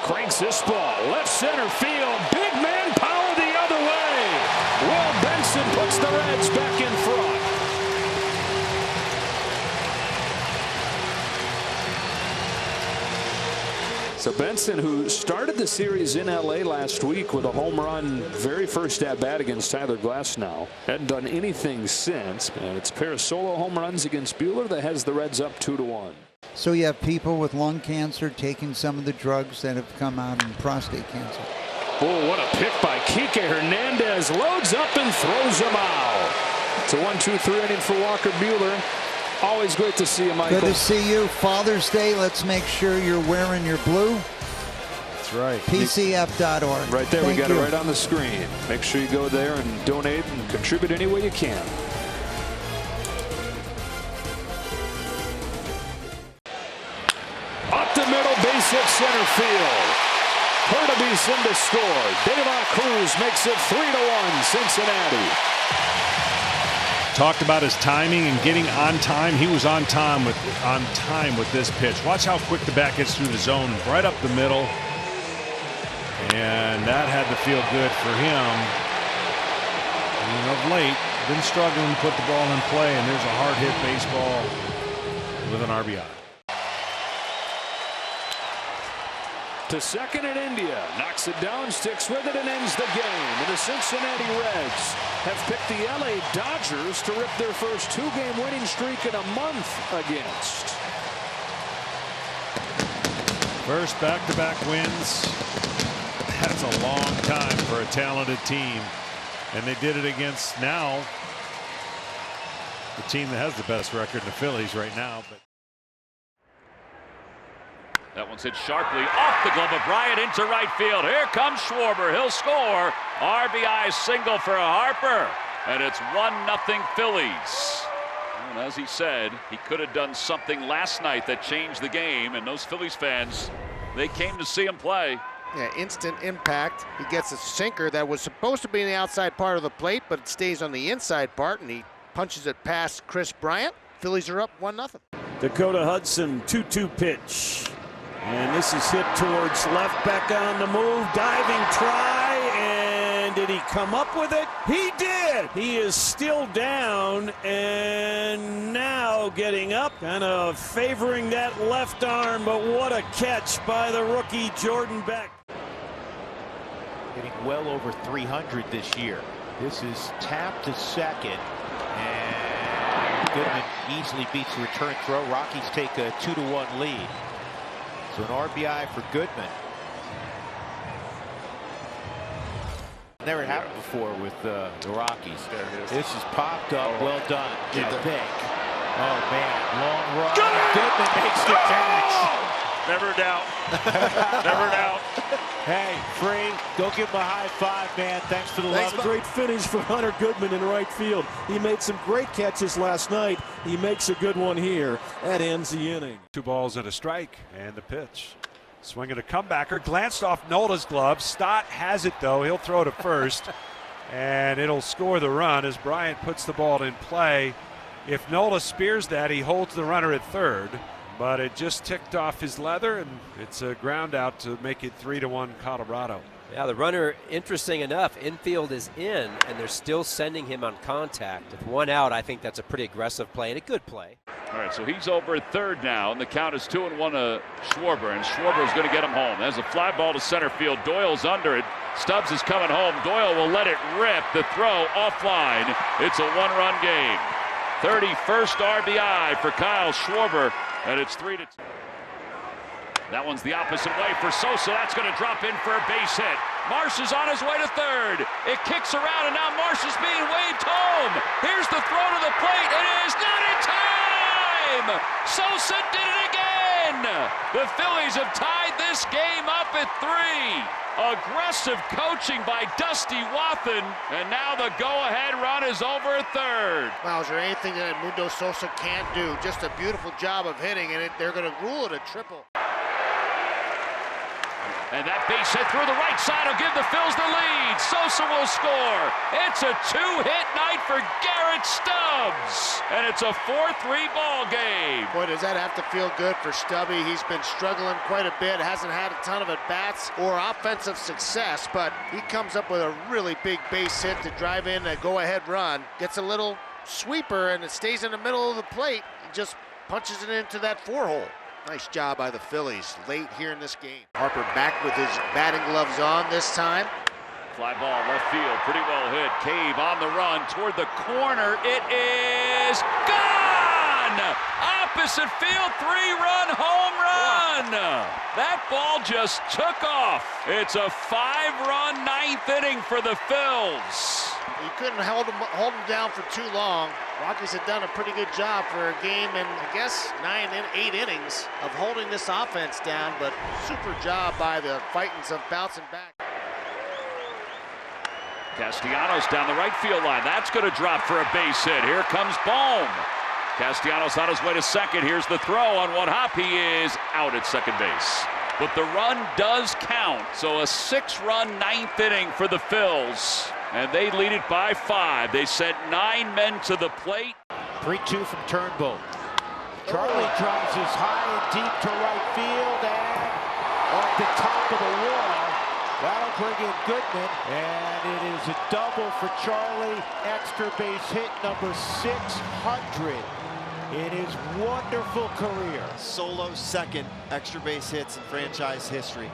Cranks this ball, left center field. Big man power the other way. Will Benson puts the Reds back in front. So Benson, who started the series in LA last week with a home run very first at bat against Tyler Glasnow, hadn't done anything since, and it's a pair of solo home runs against Buehler that has the Reds up 2-1. So you have people with lung cancer taking some of the drugs that have come out in prostate cancer. Oh, what a pick by Kike Hernandez. Loads up and throws him out. It's a 1-2-3 inning for Walker Buehler. Always great to see you, Michael. Good to see you. Father's Day, let's make sure you're wearing your blue. That's right. PCF.org. Right there, Thank we got you. it right on the screen. Make sure you go there and donate and contribute any way you can. Up the middle, base hit center field. Hurtubise in to score. De La Cruz makes it 3-1 Cincinnati. Talked about his timing and getting on time. He was on time with this pitch. Watch how quick the bat gets through the zone, right up the middle. And that had to feel good for him. And of late, been struggling to put the ball in play, and there's a hard hit baseball with an RBI. To second in India, knocks it down, sticks with it, and ends the game. And the Cincinnati Reds have picked the LA Dodgers to rip their first 2-game winning streak in a month against. First back-to-back wins. That's a long time for a talented team. And they did it against now the team that has the best record in the Phillies right now. But that one's hit sharply off the glove of Bryant into right field. Here comes Schwarber. He'll score. RBI single for Harper. And it's 1-0 Phillies. And as he said, he could have done something last night that changed the game. And those Phillies fans, they came to see him play. Yeah, instant impact. He gets a sinker that was supposed to be in the outside part of the plate, but it stays on the inside part, and he punches it past Chris Bryant. Phillies are up 1-0. Dakota Hudson, 2-2 pitch. And this is hit towards left, back on the move, diving try, and did he come up with it? He did! He is still down, and now getting up, kind of favoring that left arm, but what a catch by the rookie Jordan Beck. Hitting well over 300 this year. This is tapped to second, and Goodman easily beats the return throw. Rockies take a 2-1 lead. So an RBI for Goodman. Never happened before with the Rockies. This is popped up. Well done. Big. Oh man, long run. Goodman makes the catch. Never doubt. Never doubt. Hey, Free, go give him a high five, man. Thanks for the love. Great finish for Hunter Goodman in right field. He made some great catches last night. He makes a good one here. That ends the inning. 2 balls and a strike, and the pitch. Swinging a comebacker, glanced off Nola's glove. Stott has it though. He'll throw to first. And it'll score the run as Bryant puts the ball in play. If Nola spears that, he holds the runner at third, but it just ticked off his leather, and it's a ground out to make it 3-1 Colorado. Yeah, the runner, interesting enough, infield is in, and they're still sending him on contact. With one out, I think that's a pretty aggressive play and a good play. All right, so he's over at third now, and the count is 2-1 to Schwarber, and Schwarber is going to get him home. There's a fly ball to center field. Doyle's under it. Stubbs is coming home. Doyle will let it rip. The throw offline. It's a one-run game. 31st RBI for Kyle Schwarber, and it's 3-2. That one's the opposite way for Sosa. That's going to drop in for a base hit. Marsh is on his way to third. It kicks around, and now Marsh is being waved home. Here's the throw to the plate. It is not in time. Sosa did it again. The Phillies have tied this game up at 3. Aggressive coaching by Dusty Wathan, and now the go-ahead run is over at third. Well, is there anything that Mundo Sosa can't do? Just a beautiful job of hitting, and they're going to rule it a triple. And that base hit through the right side will give the Phils the lead. Sosa will score. It's a 2-hit night for Garrett Stubbs, and it's a 4-3 ball game. Boy, does that have to feel good for Stubby. He's been struggling quite a bit, hasn't had a ton of at-bats or offensive success, but he comes up with a really big base hit to drive in a go-ahead run. Gets a little sweeper, and it stays in the middle of the plate. He just punches it into that 4-hole. Nice job by the Phillies late here in this game. Harper back with his batting gloves on this time. Fly ball left field, pretty well hit. Cave on the run toward the corner. It is gone! Opposite field, 3-run home run! That ball just took off. It's a 5-run 9th inning for the Phils. You couldn't hold him down for too long. Rockies had done a pretty good job for a game in, I guess, 8 innings of holding this offense down, but super job by the Titans of bouncing back. Castellanos down the right field line. That's going to drop for a base hit. Here comes Bohm. Castellanos on his way to second. Here's the throw on one hop. He is out at second base. But the run does count. So a 6-run 9th inning for the Phils. And they lead it by 5. They sent 9 men to the plate. 3-2 from Turnbull. Charlie drives his high and deep to right field and off the top of the wall. That'll bring in Goodman, and it is a double for Charlie. Extra base hit number 600 in his wonderful career. Solo second extra base hits in franchise history.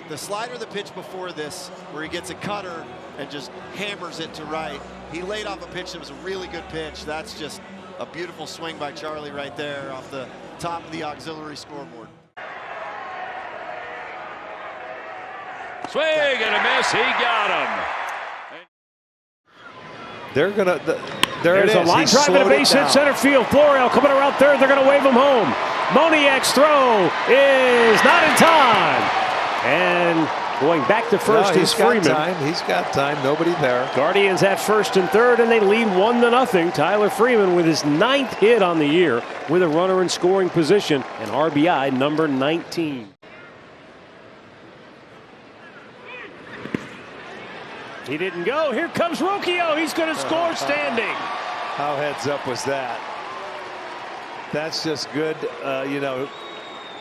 The slider that pitched before this, where he gets a cutter and just hammers it to right. He laid off a pitch that was a really good pitch. That's just a beautiful swing by Charlie right there off the top of the auxiliary scoreboard. Swing and a miss. He got him. They're gonna. There's a line drive and a base hit center field. Florial coming around third. They're going to wave him home. Moniak's throw is not in time. And going back to first is Freeman. He's got time. Nobody there. Guardians at first and third, and they lead 1-0. Tyler Freeman with his 9th hit on the year with a runner in scoring position and RBI number 19. He didn't go. Here comes Rocchio. He's going to score standing. How heads up was that? That's just good,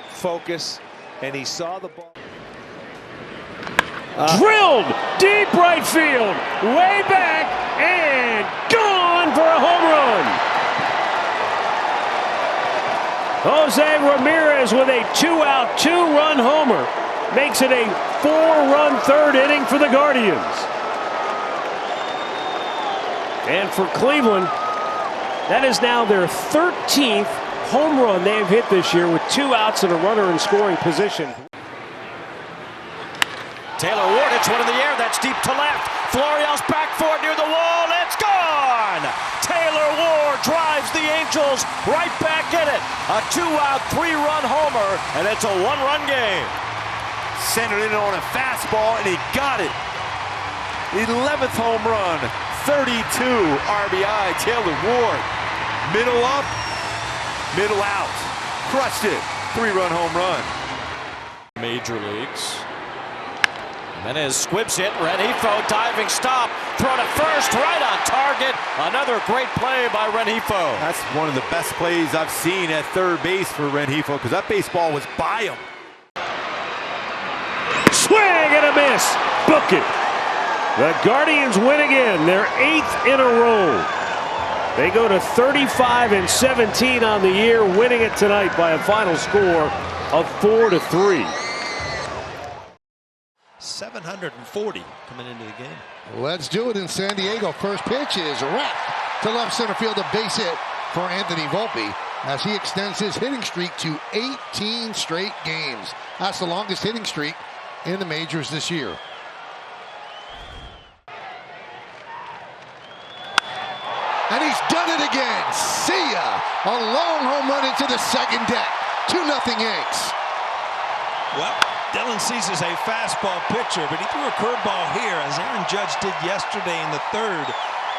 focus. And he saw the ball. Drilled deep right field. Way back and gone for a home run. Jose Ramirez with a 2-out, 2-run homer. Makes it a 4-run 3rd inning for the Guardians. And for Cleveland, that is now their 13th home run they have hit this year with 2 outs and a runner in scoring position. Taylor Ward hits one in the air. That's deep to left. Florial's back for it near the wall. It's gone. Taylor Ward drives the Angels right back in it. A 2-out, 3-run homer, and it's a 1-run game. Centered in on a fastball, and he got it. 11th home run. 32 RBI, Taylor Ward. Middle up, middle out. Crushed it. 3-run home run. Major leagues. Jimenez squibs it. Rengifo diving stop. Throw to first, right on target. Another great play by Rengifo. That's one of the best plays I've seen at third base for Rengifo because that baseball was by him. Swing and a miss. Book it. The Guardians win again. Their 8th in a row. They go to 35-17 on the year, winning it tonight by a final score of 4-3. 740 coming into the game. Let's do it in San Diego. First pitch is wrapped to left center field. A base hit for Anthony Volpe as he extends his hitting streak to 18 straight games. That's the longest hitting streak in the majors this year. And he's done it again. See ya. A long home run into the second deck. 2-0 Yanks. Well, Dylan Cease is a fastball pitcher, but he threw a curveball here, as Aaron Judge did yesterday in the third.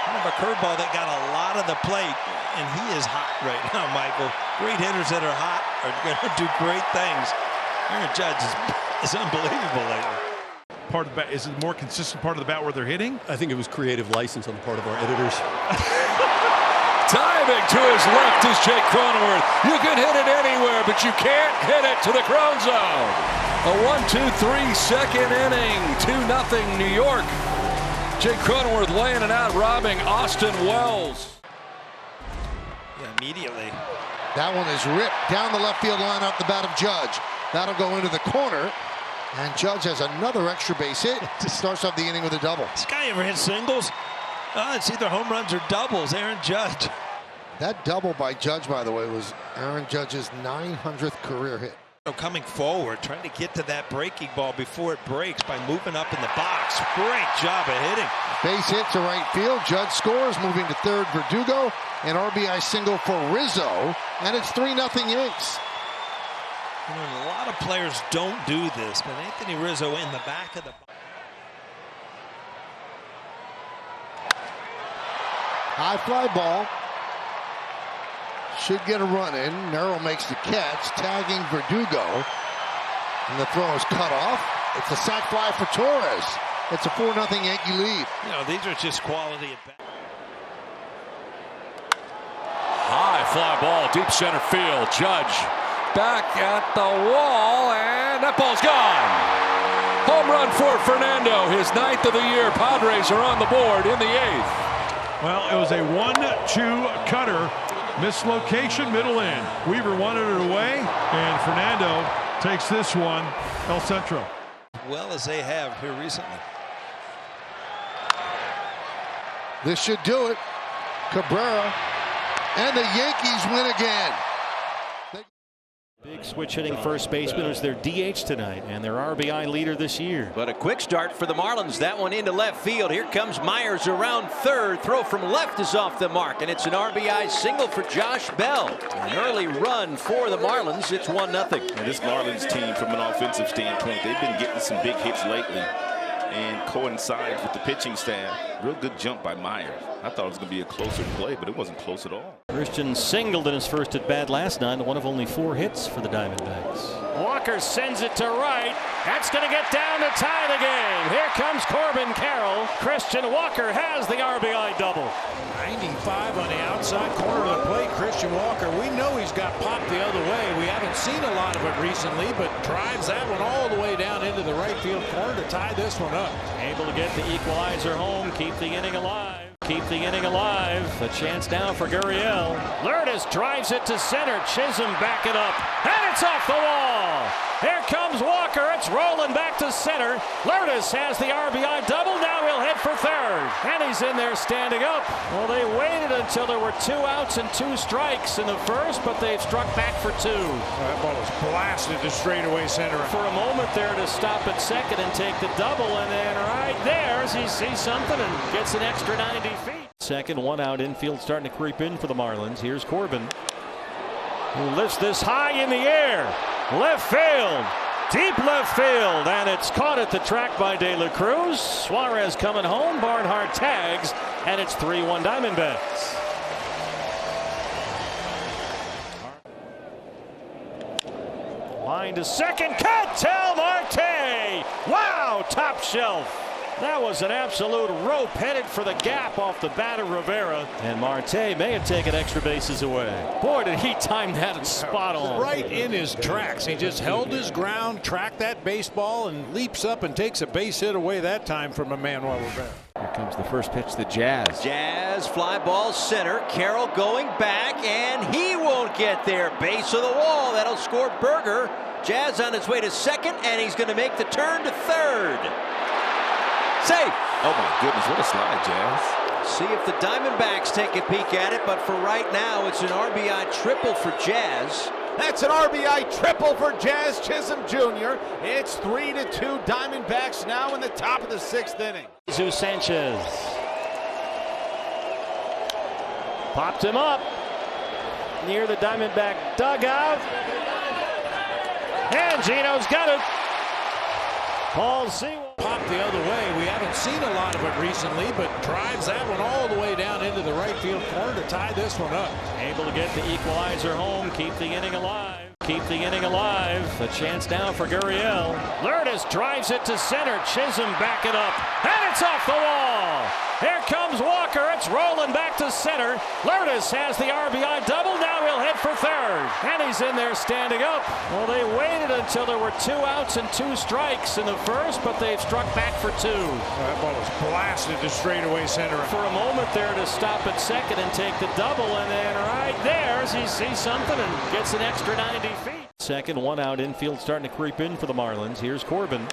Kind of a curveball that got a lot of the plate, and he is hot right now, Michael. Great hitters that are hot are going to do great things. Aaron Judge is unbelievable lately. Part of the bat, is it a more consistent part of the bat where they're hitting? I think it was creative license on the part of our editors. Diving to his left is Jake Cronenworth. You can hit it anywhere, but you can't hit it to the Crone zone. A 1-2-3 second inning, 2-0 New York. Jake Cronenworth laying it out, robbing Austin Wells. Yeah, immediately. That one is ripped down the left field line off the bat of Judge. That'll go into the corner. And Judge has another extra base hit. Starts off the inning with a double. This guy ever hit singles? It's either home runs or doubles. Aaron Judge. That double by Judge, by the way, was Aaron Judge's 900th career hit. Coming forward, trying to get to that breaking ball before it breaks by moving up in the box. Great job of hitting. Base hit to right field. Judge scores, moving to third. Verdugo, an RBI single for Rizzo, and it's 3-0 Yanks. You know, a lot of players don't do this, but Anthony Rizzo in the back of the box. High fly ball. Should get a run in. Merrill makes the catch, tagging Verdugo. And the throw is cut off. It's a sac fly for Torres. It's a 4-0 Yankee lead. You know, these are just quality at bat. High fly ball, deep center field. Judge back at the wall, and that ball's gone. Home run for Fernando, his 9th of the year. Padres are on the board in the 8th. Well, it was a 1-2 cutter. Mislocation, middle end. Weaver wanted it away, and Fernando takes this one, El Centro. Well as they have here recently. This should do it. Cabrera, and the Yankees win again. Big switch hitting first baseman was their DH tonight and their RBI leader this year. But a quick start for the Marlins. That one into left field. Here comes Myers around third. Throw from left is off the mark, and it's an RBI single for Josh Bell. An early run for the Marlins. It's 1-0. And this Marlins team, from an offensive standpoint, they've been getting some big hits lately and coincides with the pitching staff. Real good jump by Myers. I thought it was going to be a closer play, but it wasn't close at all. Christian singled in his first at bat last night, one of only 4 hits for the Diamondbacks. Walker sends it to right. That's going to get down to tie the game. Here comes Corbin Carroll. Christian Walker has the RBI double. 95 on the outside corner of the plate. Christian Walker, we know he's got popped the other way. We haven't seen a lot of it recently, but drives that one all the way down into the right field corner to tie this one up. Able to get the equalizer home, keep the inning alive. Keep the inning alive. A chance now for Gurriel. Lourdes drives it to center. Chisholm back it up. And it's off the wall. Here comes Walker. It's rolling back to center. Lourdes has the RBI double. Now he'll hit for third. And he's in there standing up. Well, they waited until there were 2 outs and 2 strikes in the first, but they've struck back for 2. That ball is blasted to straightaway center. For a moment there to stop at second and take the double, and then right there he sees something and gets an extra 90 feet. Second, 1 out infield starting to creep in for the Marlins. Here's Corbin, who lifts this high in the air. Left field, deep left field, and it's caught at the track by De La Cruz. Suarez coming home. Barnhart tags, and it's 3-1 Diamondbacks. Line to second, Ketel Marte Wow, top shelf. That was an absolute rope headed for the gap off the bat of Rivera. And Marte may have taken extra bases away. Boy, did he time that spot on. Right in his tracks. He just held his ground, tracked that baseball, and leaps up and takes a base hit away that time from Emmanuel Rivera. Here comes the first pitch, the Jazz. Jazz fly ball center. Carroll going back, and he won't get there. Base of the wall. That'll score Berger. Jazz on his way to second, and he's going to make the turn to third. Safe. Oh my goodness, what a slide, Jazz. See if the Diamondbacks take a peek at it, but for right now, it's an RBI triple for Jazz. That's an RBI triple for Jazz Chisholm Jr. It's 3-2 Diamondbacks now in the top of the 6th inning. Jesus Sanchez popped him up near the Diamondback dugout. And Gino's got it. Paul Sewell. Popped the other way. We haven't seen a lot of it recently, but drives that one all the way down into the right field corner to tie this one up. Able to get the equalizer home, keep the inning alive. Keep the inning alive. A chance now for Gurriel. Lourdes drives it to center. Chisholm back it up. And it's off the wall. Here comes Walker. It's rolling back to center. Lourdes has the RBI double. Now he'll hit for third. And he's in there standing up. Well, they waited until there were 2 outs and 2 strikes in the first, but they've struck back for 2. That ball was blasted to straightaway center. For a moment there to stop at second and take the double, and then right there he sees something and gets an extra 90 feet. Second, 1 out, infield starting to creep in for the Marlins. Here's Corbin,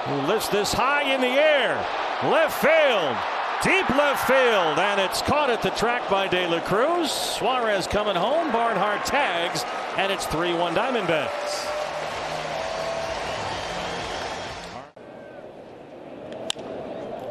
who lifts this high in the air. Left field, deep left field, and it's caught at the track by De La Cruz. Suarez coming home. Barnhart tags, and it's 3-1 Diamondbacks.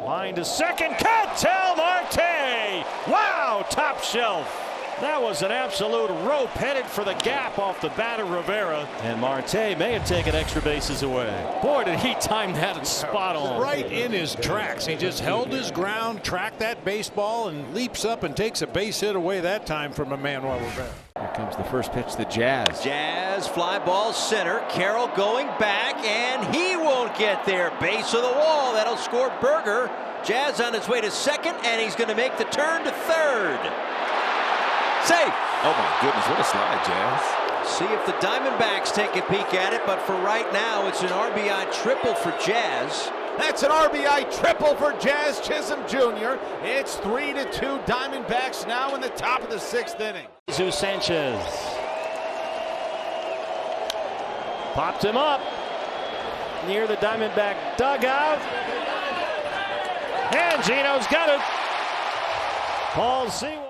Line to second, Ketel Marte. Wow, top shelf. That was an absolute rope headed for the gap off the bat of Rivera. And Marte may have taken extra bases away. Boy, did he time that spot on. Right in his tracks. He just held his ground, tracked that baseball, and leaps up and takes a base hit away that time from Emmanuel Rivera. Here comes the first pitch, the Jazz. Jazz fly ball center. Carroll going back, and he won't get there. Base of the wall. That'll score Berger. Jazz on his way to second, and he's going to make the turn to third. Safe. Oh my goodness, what a slide, Jazz. See if the Diamondbacks take a peek at it, but for right now, it's an RBI triple for Jazz. That's an RBI triple for Jazz Chisholm Jr. It's 3-2 Diamondbacks now in the top of the 6th inning. Jesus Sanchez popped him up near the Diamondback dugout. And Gino's got it. Paul Sewell.